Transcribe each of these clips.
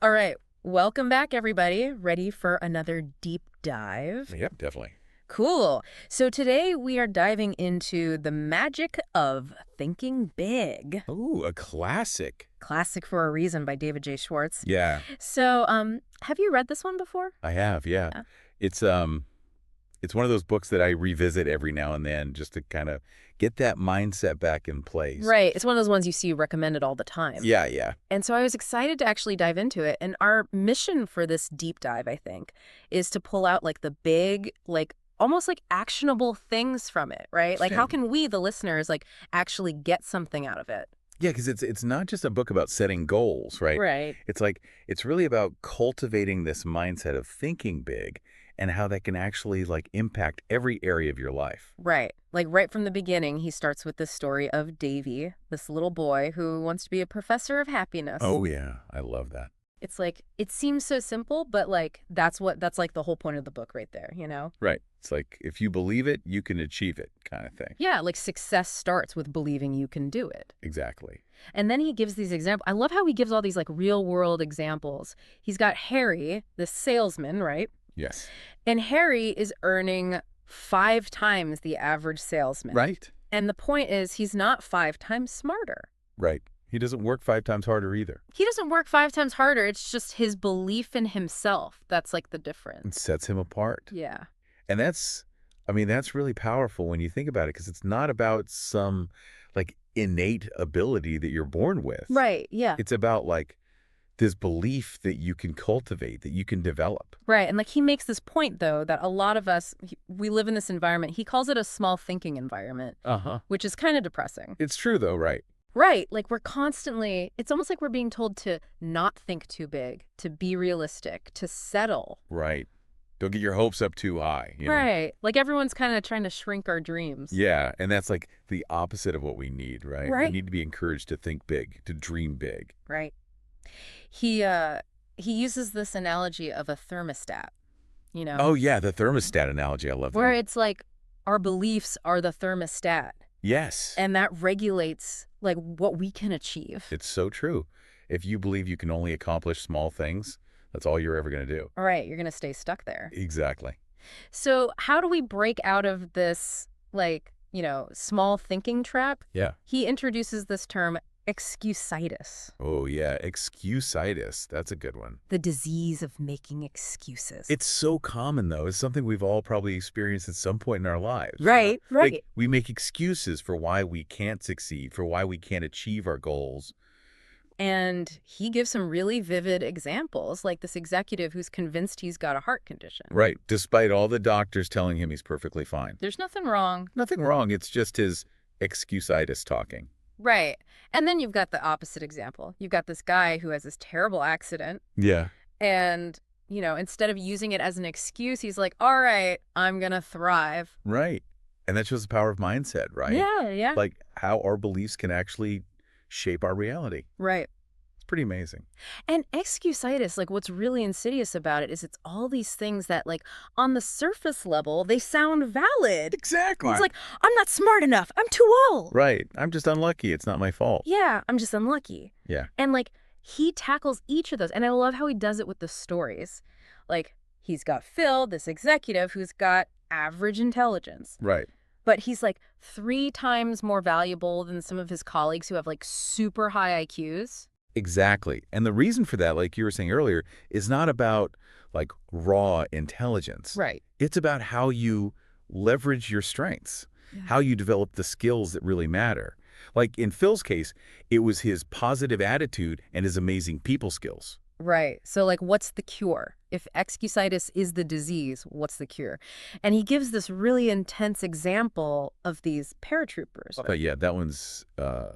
All right. Welcome back, everybody. Ready for another deep dive? Yep, definitely. Cool. So today we are diving into the magic of thinking big. Ooh, a classic. Classic for a Reason by David J. Schwartz. Yeah, So, have you read this one before? I have, yeah. Yeah. It's it's one of those books that I revisit every now and then just to kind of get that mindset back in place. Right. It's one of those ones you see recommended all the time. Yeah, yeah. And so I was excited to actually dive into it. And our mission for this deep dive, I think, is to pull out like the big, like almost like actionable things from it, right? Like how Same. can we, the listeners, like actually get something out of it? Yeah, because it's not just a book about setting goals, right? Right. It's like it's really about cultivating this mindset of thinking big and how that can actually like impact every area of your life. Right. Like right from the beginning, he starts with this story of Davy, this little boy who wants to be a professor of happiness. Oh yeah, I love that. It's like, it seems so simple, but like that's like the whole point of the book right there, you know? Right. It's like if you believe it, you can achieve it kind of thing. Yeah, like success starts with believing you can do it. Exactly. And then he gives these examples. I love how he gives all these like real world examples. He's got Harry, the salesman, right? Yes. And Harry is earning 5 times the average salesman. Right. And the point is, he's not 5 times smarter. Right. He doesn't work 5 times harder either. He doesn't work 5 times harder. It's just his belief in himself. That's like the It difference. sets him apart. Yeah. And that's really powerful when you think about it, because it's not about some like innate ability that you're born with. Right. Yeah. It's about like this belief that you can cultivate, that you can develop. Right. And like he makes this point, though, that a lot of us, we live in this environment. He calls it a small thinking environment, Uh-huh. which is kind of depressing. It's true though, right? Right. Like we're constantly, it's almost like we're being told to not think too big, to be realistic, to settle. Right. Don't get your hopes up too high, you know? Right. Like everyone's kind of trying to shrink our dreams. Yeah, and that's like the opposite of what we need, right? We Right. need to be encouraged to think big, to dream big. Right. He uses this analogy of a thermostat, you know, Oh yeah, the thermostat analogy. I love where that. it's like our beliefs are the thermostat Yes. and that regulates like what we can achieve. It's so true. If you believe you can only accomplish small things, that's all you're ever going to do. All right. You're going to stay stuck there. Exactly. So how do we break out of this, like, small thinking trap? Yeah. He introduces this term excusitis, Oh, yeah. Excusitis. That's a good one. the disease of making excuses. It's so common, though. It's something we've all probably experienced at some point in our lives. Right, right. Like, we make excuses for why we can't succeed, for why we can't achieve our goals. And he gives some really vivid examples, like this executive who's convinced he's got a heart condition. Right. Despite all the doctors telling him he's perfectly fine. There's nothing wrong. Nothing wrong. It's just his excusitis talking. Right. And then you've got the opposite example. You've got this guy who has this terrible accident, Yeah. and, instead of using it as an excuse, he's like, all right, I'm going to thrive. Right. And that shows the power of mindset, right? Yeah, yeah. Like how our beliefs can actually shape our reality. Right. It's pretty amazing. And excusitis, like what's really insidious about it is it's all these things that like on the surface level, they sound valid. Exactly. It's like, I'm not smart enough. I'm too old. Right. I'm just unlucky. It's not my fault. Yeah, I'm just unlucky. Yeah. And like he tackles each of those. And I love how he does it with the stories. Like he's got Phil, this executive who's got average intelligence. Right. But he's like 3 times more valuable than some of his colleagues who have like super high IQs. Exactly. And the reason for that, like you were saying earlier, is not about like raw intelligence. Right. It's about how you leverage your strengths, Yeah. how you develop the skills that really matter. Like in Phil's case, it was his positive attitude and his amazing people skills. Right. So like what's the cure? If excusitis is the disease, what's the cure? And he gives this really intense example of these paratroopers But yeah, that one's a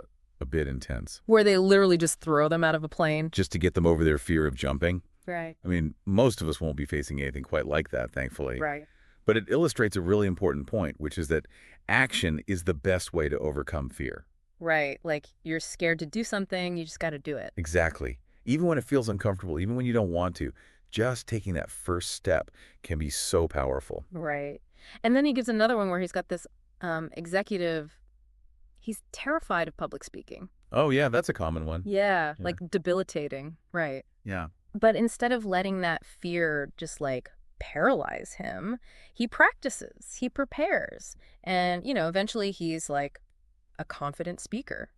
bit intense. where they literally just throw them out of a plane. Just to get them over their fear of jumping. Right. I mean, most of us won't be facing anything quite like that, thankfully. Right. But it illustrates a really important point, which is that action is the best way to overcome fear. Right. Like you're scared to do something, you just got to do it. Exactly. Even when it feels uncomfortable, even when you don't want to, just taking that first step can be so powerful. Right. And then he gives another one where he's got this executive. He's terrified of public speaking. Oh, yeah, that's a common one. Yeah, Yeah. like debilitating. Right. Yeah. But instead of letting that fear just like paralyze him, he practices, he prepares. And, eventually he's like a confident speaker,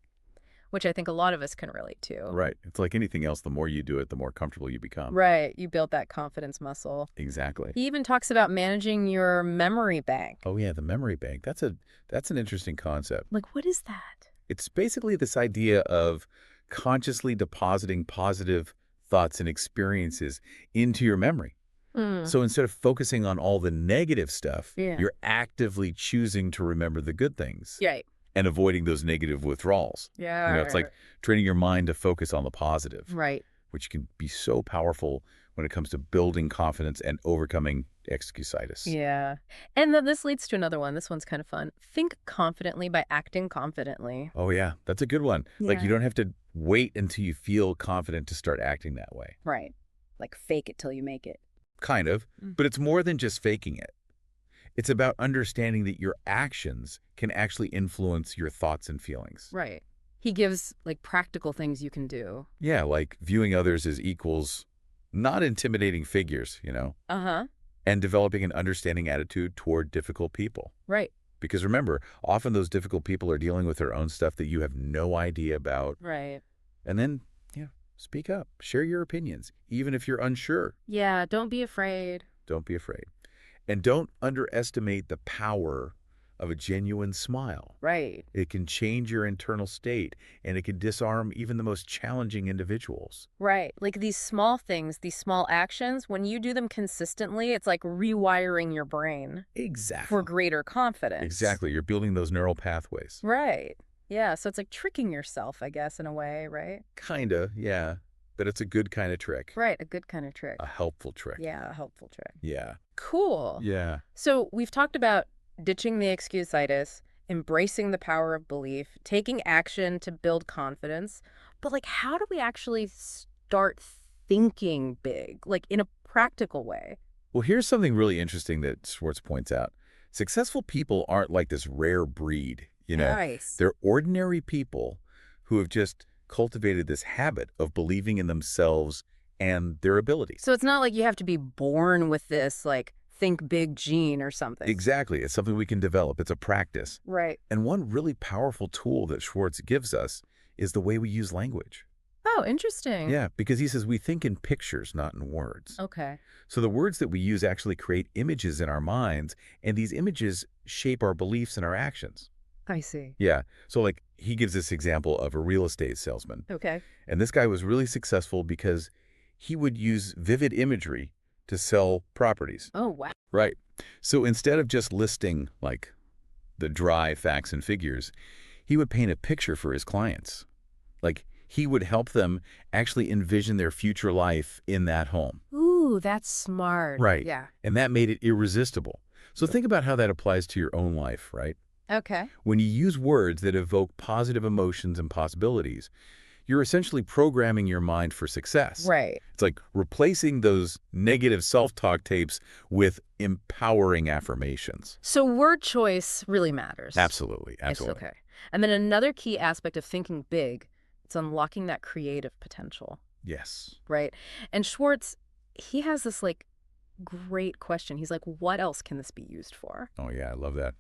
which I think a lot of us can relate to. Right. It's like anything else, the more you do it, the more comfortable you become. Right. You build that confidence muscle. Exactly. He even talks about managing your memory bank. Oh yeah, the memory bank. That's an interesting concept. Like, what is that? It's basically this idea of consciously depositing positive thoughts and experiences into your memory. Mm. So instead of focusing on all the negative stuff, Yeah. you're actively choosing to remember the good things Right. and avoiding those negative withdrawals. It's Yeah. like training your mind to focus on the positive, Right. which can be so powerful when it comes to building confidence and overcoming excusitis. Yeah. And then this leads to another one. This one's kind of fun. Think confidently by acting confidently. Oh yeah, that's a good one. Like you Yeah. don't have to wait until you feel confident to start acting that way. Right. Like fake it till you make it. Kind of, Mm. but it's more than just faking it. It's about understanding that your actions can actually influence your thoughts and feelings. Right. He gives like practical things you can do. Yeah, like viewing others as equals, not intimidating figures, Uh-huh. and developing an understanding attitude toward difficult people. Right. Because remember, often those difficult people are dealing with their own stuff that you have no idea about. Right. And then, speak up, share your opinions, even if you're unsure. Yeah, don't be afraid. Don't be afraid. And don't underestimate the power of a genuine smile. Right. It can change your internal state, and it can disarm even the most challenging individuals. Right. Like these small things, these small actions, when you do them consistently, it's like rewiring your brain Exactly. for greater confidence. Exactly. You're building those neural pathways. Right. Yeah. So it's like tricking yourself, I guess, in a way, right? Kinda, yeah. But it's a good kind of trick. Right. A good kind of trick. A helpful trick. Yeah, a helpful trick. Yeah. Cool. Yeah. So we've talked about ditching the excusitis, embracing the power of belief, taking action to build confidence. But like, how do we actually start thinking big, like in a practical way? Well, here's something really interesting that Schwartz points out. Successful people aren't like this rare breed, Nice. They're ordinary people who have just cultivated this habit of believing in themselves and their abilities. So it's not like you have to be born with this, like, think big gene or something. Exactly. It's something we can develop. It's a practice. Right. And one really powerful tool that Schwartz gives us is the way we use language. Oh, interesting. Yeah, because he says we think in pictures, not in words. Okay. So the words that we use actually create images in our minds, and these images shape our beliefs and our actions. I see. Yeah. So like he gives this example of a real estate salesman. Okay. And this guy was really successful because he would use vivid imagery to sell properties. Oh, wow. Right. So instead of just listing like the dry facts and figures, he would paint a picture for his clients. Like he would help them actually envision their future life in that home. Ooh, that's smart. Right. Yeah. And that made it irresistible. So think about how that applies to your own life, right? Okay. When you use words that evoke positive emotions and possibilities, you're essentially programming your mind for success. Right. It's like replacing those negative self-talk tapes with empowering affirmations. So word choice really matters. Absolutely. It's Absolutely. okay. And then another key aspect of thinking big, it's unlocking that creative potential, Yes. right? And Schwartz, he has this like great question. He's like, what else can this be used for? Oh, yeah. I love that.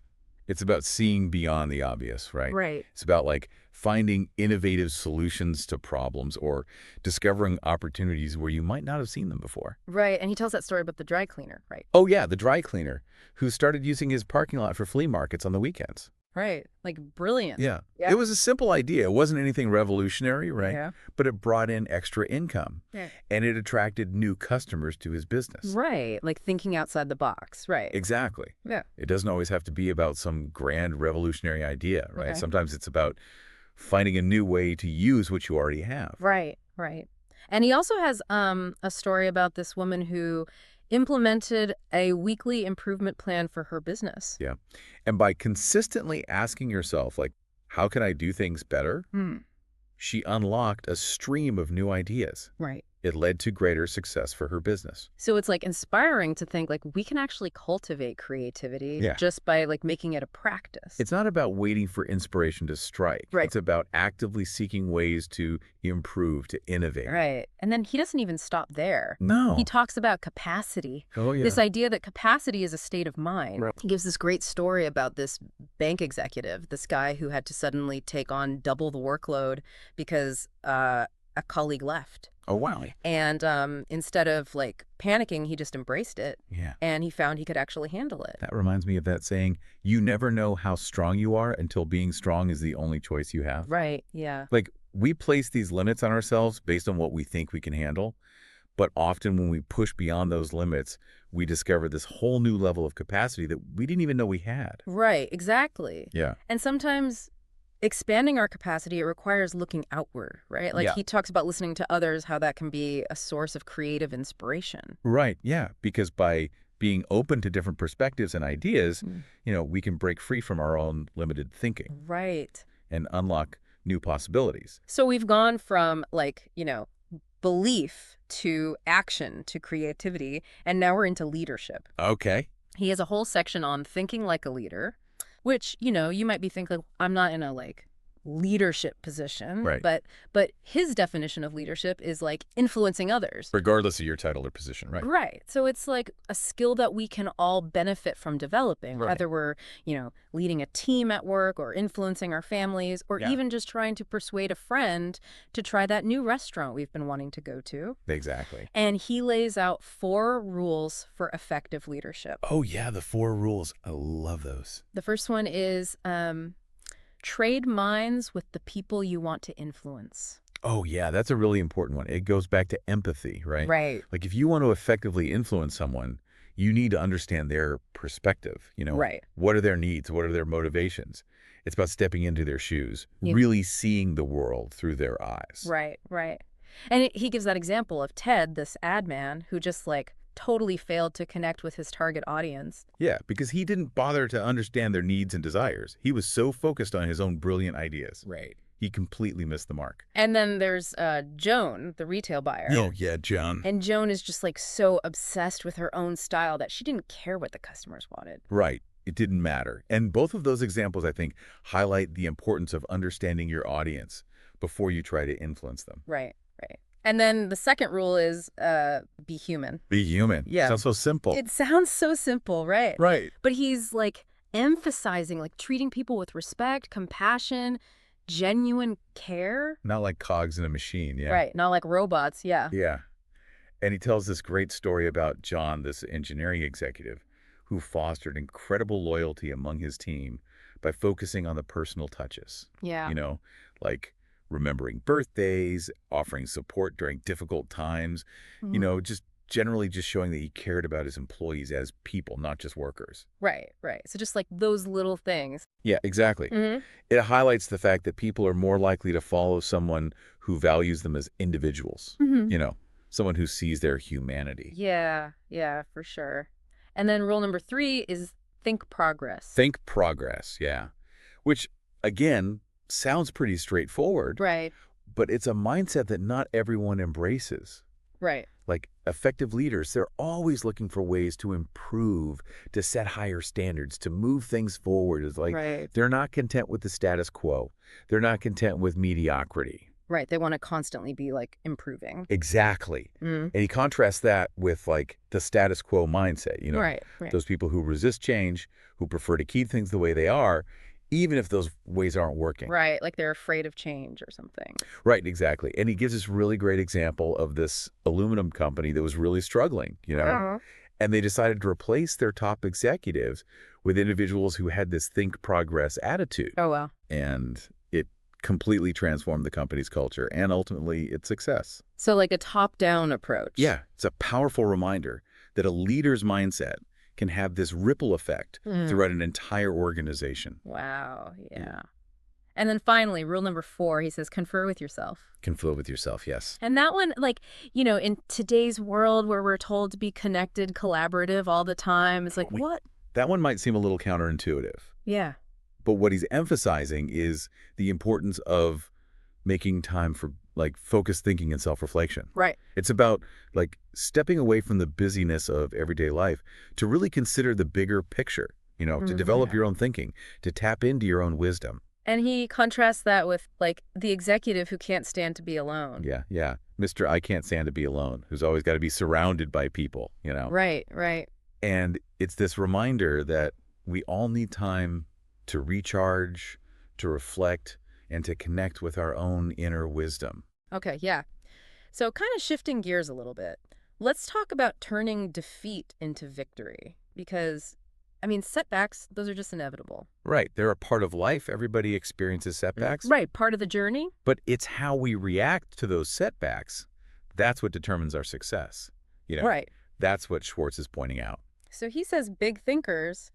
It's about seeing beyond the obvious, right? Right. It's about like finding innovative solutions to problems or discovering opportunities where you might not have seen them before. Right. And he tells that story about the dry cleaner, right? Oh, yeah, the dry cleaner who started using his parking lot for flea markets on the weekends. Right. Like brilliant. Yeah. Yeah. It was a simple idea. It wasn't anything revolutionary, right? Yeah. But it brought in extra income. Yeah. And it attracted new customers to his business. Right. Like thinking outside the box. Right. Exactly. Yeah. It doesn't always have to be about some grand revolutionary idea, right? Okay. Sometimes it's about finding a new way to use what you already have. Right. Right. And he also has a story about this woman who implemented a weekly improvement plan for her business. Yeah. And by consistently asking yourself, like, how can I do things better? Hmm. She unlocked a stream of new ideas. Right. It led to greater success for her business. So it's like inspiring to think like we can actually cultivate creativity Yeah. just by like making it a practice. It's not about waiting for inspiration to strike. Right. It's about actively seeking ways to improve, to innovate. Right. And then he doesn't even stop there. No. He talks about capacity. Oh, yeah. This idea that capacity is a state of mind. Right. He gives this great story about this bank executive, this guy who had to suddenly take on double the workload because a colleague left. Oh, wow. And instead of like panicking, he just embraced it. Yeah. And he found he could actually handle it. That reminds me of that saying, you never know how strong you are until being strong is the only choice you have. Right. Yeah. Like, we place these limits on ourselves based on what we think we can handle. But often when we push beyond those limits, we discover this whole new level of capacity that we didn't even know we had. Right. Exactly. Yeah. And sometimes expanding our capacity, it requires looking outward, right? Like Yeah. he talks about listening to others, how that can be a source of creative inspiration. Right. Yeah. Because by being open to different perspectives and ideas, we can break free from our own limited thinking Right. and unlock new possibilities. So we've gone from like, belief to action to creativity, and now we're into leadership. Okay. He has a whole section on thinking like a leader, which, you might be thinking, I'm not in a like leadership position, Right. but his definition of leadership is like influencing others. Regardless of your title or position, right? Right. So it's like a skill that we can all benefit from developing, Right. whether we're, leading a team at work or influencing our families or Yeah. even just trying to persuade a friend to try that new restaurant we've been wanting to go to. Exactly. And he lays out 4 rules for effective leadership. Oh, yeah. The 4 rules. I love those. The first one is trade minds with the people you want to influence. Oh, yeah. That's a really important one. It goes back to empathy, right? Right. Like, if you want to effectively influence someone, you need to understand their perspective. Right. What are their needs? What are their motivations? It's about stepping into their shoes, Yeah. really seeing the world through their eyes. Right, right. And he gives that example of Ted, this ad man, who just like totally failed to connect with his target audience. Yeah, because he didn't bother to understand their needs and desires. He was so focused on his own brilliant ideas. Right. He completely missed the mark. And then there's Joan, the retail buyer. Oh, yeah, John. And Joan is just like so obsessed with her own style that she didn't care what the customers wanted. Right. It didn't matter. And both of those examples, I think, highlight the importance of understanding your audience before you try to influence them. Right, right. And then the second rule is be human. Be human. Yeah. Sounds so simple. It sounds so simple, right? Right. But he's like emphasizing like treating people with respect, compassion, genuine care. Not like cogs in a machine, yeah. Right, not like robots, yeah. Yeah. And he tells this great story about John, this engineering executive, who fostered incredible loyalty among his team by focusing on the personal touches. Yeah. Like remembering birthdays, offering support during difficult times, just generally just showing that he cared about his employees as people, not just workers. Right, right. So just like those little things. Yeah, exactly. Mm-hmm. It highlights the fact that people are more likely to follow someone who values them as individuals, someone who sees their humanity. Yeah, for sure. And then rule number 3 is think progress. Think progress, yeah. Which, again, sounds pretty straightforward. Right, But it's a mindset that not everyone embraces. right. Like effective leaders, they're always looking for ways to improve, to set higher standards, to move things forward. It's like Right. they're not content with the status quo. They're not content with mediocrity. Right, they want to constantly be like improving. Exactly. Mm. And he contrasts that with like the status quo mindset, Right. those people who resist change, who prefer to keep things the way they are, even if those ways aren't working. Right, like they're afraid of change or something. Right, exactly. And he gives this really great example of this aluminum company that was really struggling, Uh-huh. and they decided to replace their top executives with individuals who had this think progress attitude. Oh, well. And it completely transformed the company's culture and ultimately its success. So like a top-down approach. Yeah, it's a powerful reminder that a leader's mindset can have this ripple effect throughout an entire organization. Wow, yeah. And then finally, rule number 4, he says, confer with yourself. Confer with yourself, yes. And that one, like, in today's world where we're told to be connected, collaborative all the time, it's like, what? That one might seem a little counterintuitive. Yeah. But what he's emphasizing is the importance of making time for like focused thinking and self-reflection. Right. It's about like stepping away from the busyness of everyday life to really consider the bigger picture, to develop Yeah. your own thinking, to tap into your own wisdom. And he contrasts that with, like, the executive who can't stand to be alone. Yeah, yeah. Mr. I can't stand to be alone, who's always got to be surrounded by people. Right, right. And it's this reminder that we all need time to recharge, to reflect, and to connect with our own inner wisdom. Okay, yeah. So kind of shifting gears a little bit, let's talk about turning defeat into victory. Because, I mean, setbacks, those are just inevitable. Right. They're a part of life. Everybody experiences setbacks. Right, part of the journey. But it's how we react to those setbacks. That's what determines our success. Right. That's what Schwartz is pointing out. So he says big thinkers,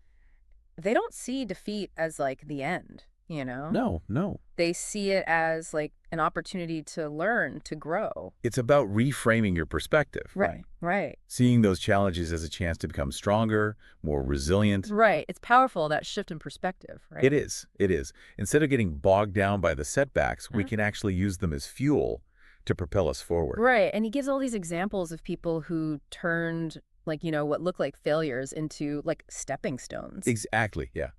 they don't see defeat as like the end, you know? No, no. They see it as like an opportunity to learn, to grow. It's about reframing your perspective. Right, right. Seeing those challenges as a chance to become stronger, more resilient. Right. It's powerful, that shift in perspective, right? It is. It is. Instead of getting bogged down by the setbacks, we Uh-huh. can actually use them as fuel to propel us forward. Right. And he gives all these examples of people who turned like, what looked like failures into like stepping stones. Exactly, yeah.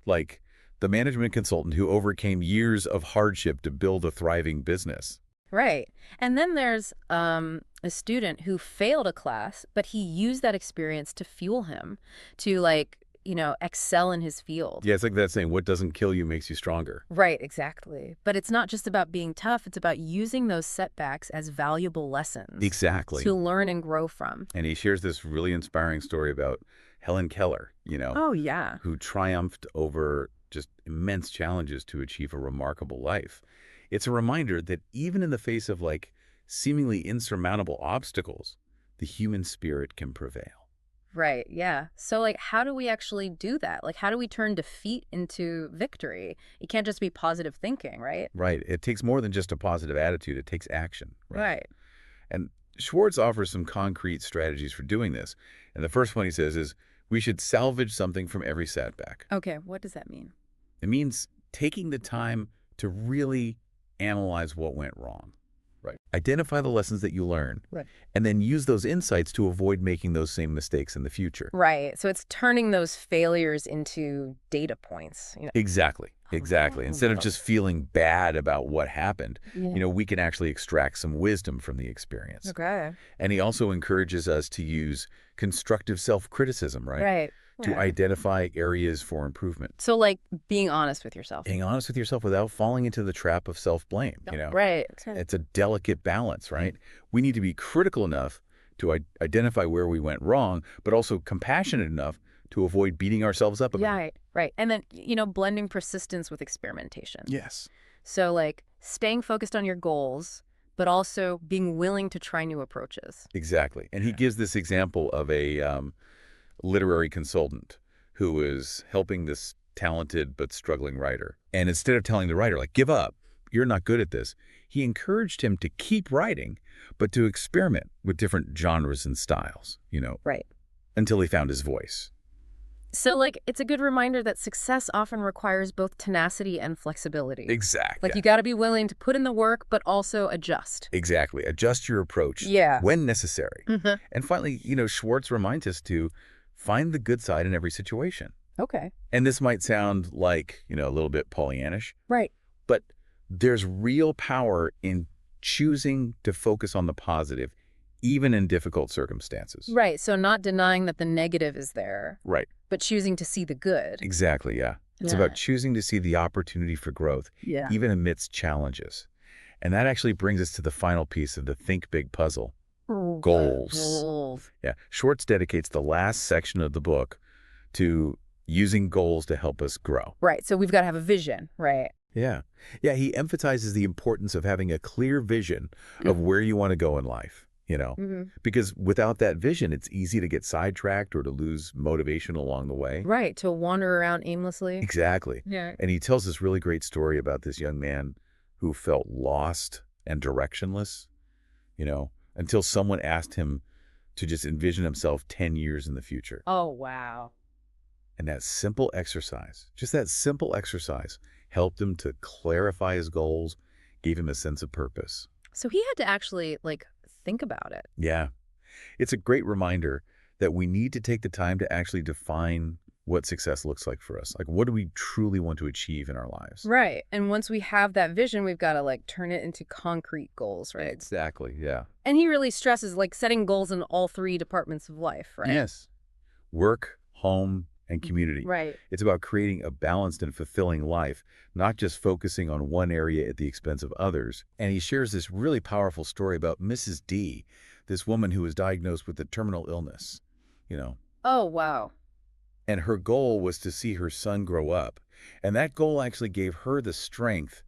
Like the management consultant who overcame years of hardship to build a thriving business. Right. And then there's a student who failed a class, but he used that experience to fuel him to like, excel in his field. Yeah, it's like that saying, what doesn't kill you makes you stronger. Right, exactly. But it's not just about being tough, it's about using those setbacks as valuable lessons Exactly. to learn and grow from. And he shares this really inspiring story about Helen Keller, Oh, yeah. who triumphed over just immense challenges to achieve a remarkable life. It's a reminder that even in the face of like seemingly insurmountable obstacles, the human spirit can prevail. Right, yeah. So, like, how do we actually do that? Like, how do we turn defeat into victory? It can't just be positive thinking, right? Right. It takes more than just a positive attitude. It takes action. Right. And Schwartz offers some concrete strategies for doing this. And the first one he says is, we should salvage something from every setback. Okay, what does that mean? It means taking the time to really analyze what went wrong. Right. Identify the lessons that you learn. Right. And then use those insights to avoid making those same mistakes in the future. Right. So it's turning those failures into data points. Exactly. Exactly. Instead of just feeling bad about what happened, Yeah. we can actually extract some wisdom from the experience. Okay. And he also encourages us to use constructive self-criticism, right? Right. To identify areas for improvement. So, like, being honest with yourself. Being honest with yourself without falling into the trap of self-blame. Right. It's a delicate balance, right? We need to be critical enough to identify where we went wrong, but also compassionate enough to avoid beating ourselves up about it. Right. Right. And then, blending persistence with experimentation. Yes. So, like, staying focused on your goals, but also being willing to try new approaches. Exactly. And he gives this example of a literary consultant who is helping this talented but struggling writer. And instead of telling the writer, like, give up, you're not good at this, he encouraged him to keep writing, but to experiment with different genres and styles, Right. until he found his voice. So, like, it's a good reminder that success often requires both tenacity and flexibility. Exactly. Like, you got to be willing to put in the work, but also adjust. Exactly. Adjust your approach Yeah. when necessary. Mhm. And finally, Schwartz reminds us to find the good side in every situation. Okay. And this might sound like, a little bit Pollyannish, Right. but there's real power in choosing to focus on the positive, even in difficult circumstances. Right. So not denying that the negative is there, Right. but choosing to see the good. Exactly, yeah. It's Yeah. about choosing to see the opportunity for growth, Yeah. even amidst challenges. And that actually brings us to the final piece of the Think Big puzzle. Goals. Goals. Yeah. Schwartz dedicates the last section of the book to using goals to help us grow. Right. So we've got to have a vision, right? Yeah. Yeah, he emphasizes the importance of having a clear vision of where you want to go in life, Mm-hmm. because without that vision, it's easy to get sidetracked or to lose motivation along the way. Right. To wander around aimlessly. Exactly. Yeah. And he tells this really great story about this young man who felt lost and directionless, until someone asked him to just envision himself 10 years in the future. Oh, wow. And that simple exercise, just that simple exercise, helped him to clarify his goals, gave him a sense of purpose. So he had to actually, like, think about it. Yeah. It's a great reminder that we need to take the time to actually define what success looks like for us. Like, what do we truly want to achieve in our lives? Right. And once we have that vision, we've got to, like, turn it into concrete goals, right? Exactly. Yeah. And he really stresses, like, setting goals in all three departments of life, right? Yes. Work, home, and Mm, community. right. It's about creating a balanced and fulfilling life, not just focusing on one area at the expense of others. And he shares this really powerful story about Mrs. D, this woman who was diagnosed with a terminal illness, you know, Oh, wow. and her goal was to see her son grow up. And that goal actually gave her the strength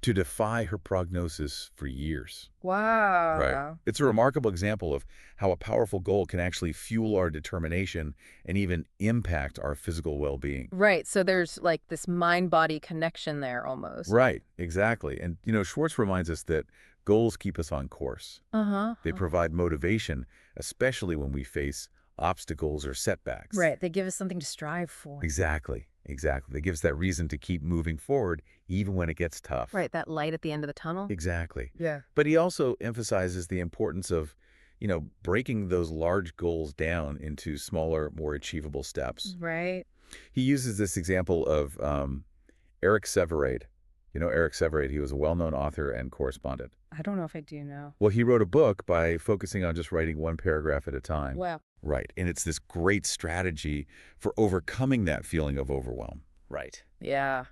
to defy her prognosis for years. Right. Wow. It's a remarkable example of how a powerful goal can actually fuel our determination and even impact our physical well-being. Right. So there's, like, this mind-body connection there almost. Right, exactly. And, Schwartz reminds us that goals keep us on course. Uh-huh. They provide motivation, especially when we face obstacles or setbacks. Right. They give us something to strive for. Exactly, exactly. They give us that reason to keep moving forward, even when it gets tough. Right. That light at the end of the tunnel. Exactly. Yeah. But he also emphasizes the importance of, breaking those large goals down into smaller, more achievable steps. Right. He uses this example of Eric Sevarade. You know Eric Sevarade, he was a well-known author and correspondent. I don't know if I do know. Well, he wrote a book by focusing on just writing one paragraph at a time. Wow. Right. And it's this great strategy for overcoming that feeling of overwhelm. Right. Yeah.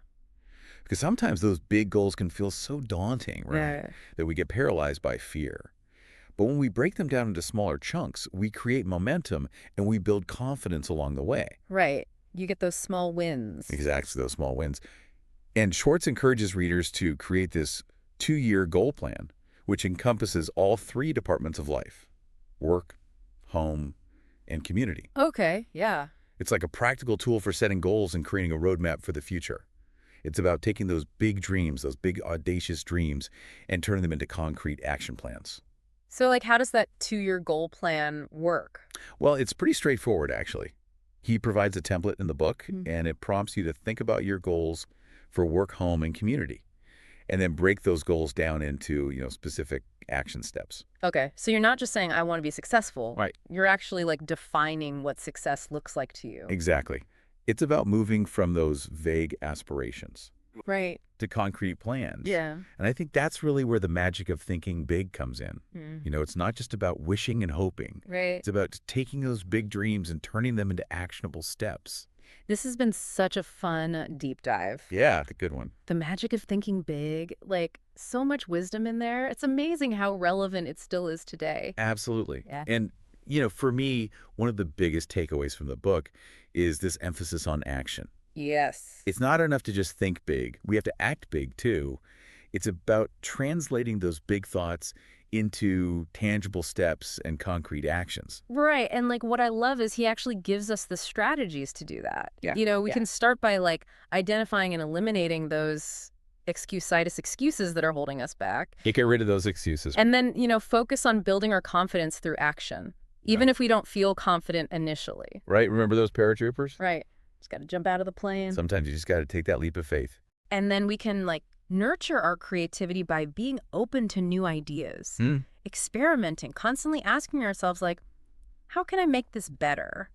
Because sometimes those big goals can feel so daunting, right, Yeah. that we get paralyzed by fear. But when we break them down into smaller chunks, we create momentum and we build confidence along the way. Right. You get those small wins. Exactly, those small wins. And Schwartz encourages readers to create this 2-year goal plan, which encompasses all three departments of life: work, home, and community. Okay. Yeah. It's like a practical tool for setting goals and creating a roadmap for the future. It's about taking those big dreams, those big audacious dreams, and turning them into concrete action plans. So, like, how does that 2-year goal plan work? Well, it's pretty straightforward, actually. He provides a template in the book, Mm. and it prompts you to think about your goals for work, home, and community, and then break those goals down into, specific action steps. Okay. So you're not just saying, I want to be successful. Right. You're actually, like, defining what success looks like to you. Exactly. It's about moving from those vague aspirations Right. to concrete plans. Yeah. And I think that's really where the magic of thinking big comes in. Mm. It's not just about wishing and hoping. Right. It's about taking those big dreams and turning them into actionable steps. This has been such a fun deep dive. Yeah, a good one. The magic of thinking big, like, so much wisdom in there. It's amazing how relevant it still is today. Absolutely. Yeah. And, for me, one of the biggest takeaways from the book is this emphasis on action. Yes. It's not enough to just think big. We have to act big, too. It's about translating those big thoughts into tangible steps and concrete actions. Right. And, like, what I love is he actually gives us the strategies to do that. Yeah. We Yeah. can start by, like, identifying and eliminating those excuse-itis excuses that are holding us back. You get rid of those excuses. And then, focus on building our confidence through action, even if we don't feel confident initially. Right? Remember those paratroopers? Right. Just got to jump out of the plane. Sometimes you just got to take that leap of faith. And then we can, like, nurture our creativity by being open to new ideas, experimenting, constantly asking ourselves, like, how can I make this better?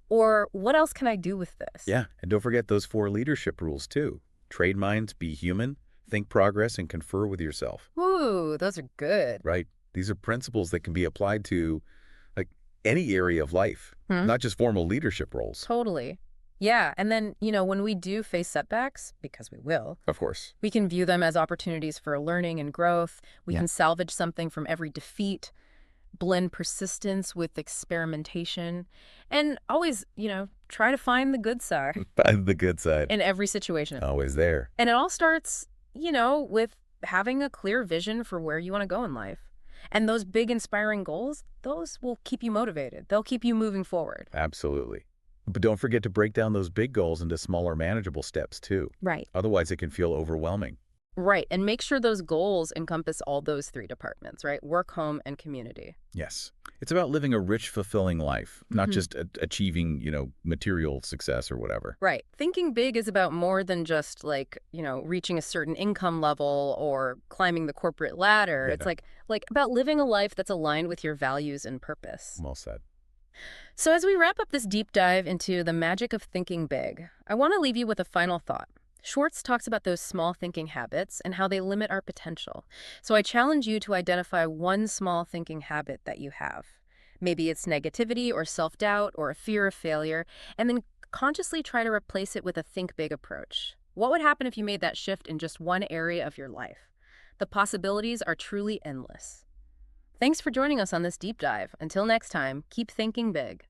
Or what else can I do with this? Yeah. And don't forget those 4 leadership rules, too. Trade minds, be human, think progress, and confer with yourself. Ooh, those are good. Right? These are principles that can be applied to, like, any area of life, not just formal leadership roles. Totally. Yeah. And then, when we do face setbacks, because we will, Of course. we can view them as opportunities for learning and growth. We Yeah. can salvage something from every defeat, blend persistence with experimentation, and always, try to find the good side Find the good side. in every situation. Always there. And it all starts, with having a clear vision for where you want to go in life. And those big inspiring goals, those will keep you motivated. They'll keep you moving forward. Absolutely. But don't forget to break down those big goals into smaller, manageable steps, too. Right. Otherwise, it can feel overwhelming. Right. And make sure those goals encompass all those three departments, right? Work, home, and community. Yes. It's about living a rich, fulfilling life, not Hmm. just achieving, material success or whatever. Right. Thinking big is about more than just reaching a certain income level or climbing the corporate ladder. It's Yeah. like about living a life that's aligned with your values and purpose. Well said. So as we wrap up this deep dive into the magic of thinking big, I want to leave you with a final thought. Schwartz talks about those small thinking habits and how they limit our potential. So I challenge you to identify one small thinking habit that you have. Maybe it's negativity or self-doubt or a fear of failure, and then consciously try to replace it with a think big approach. What would happen if you made that shift in just one area of your life? The possibilities are truly endless. Thanks for joining us on this deep dive. Until next time, keep thinking big.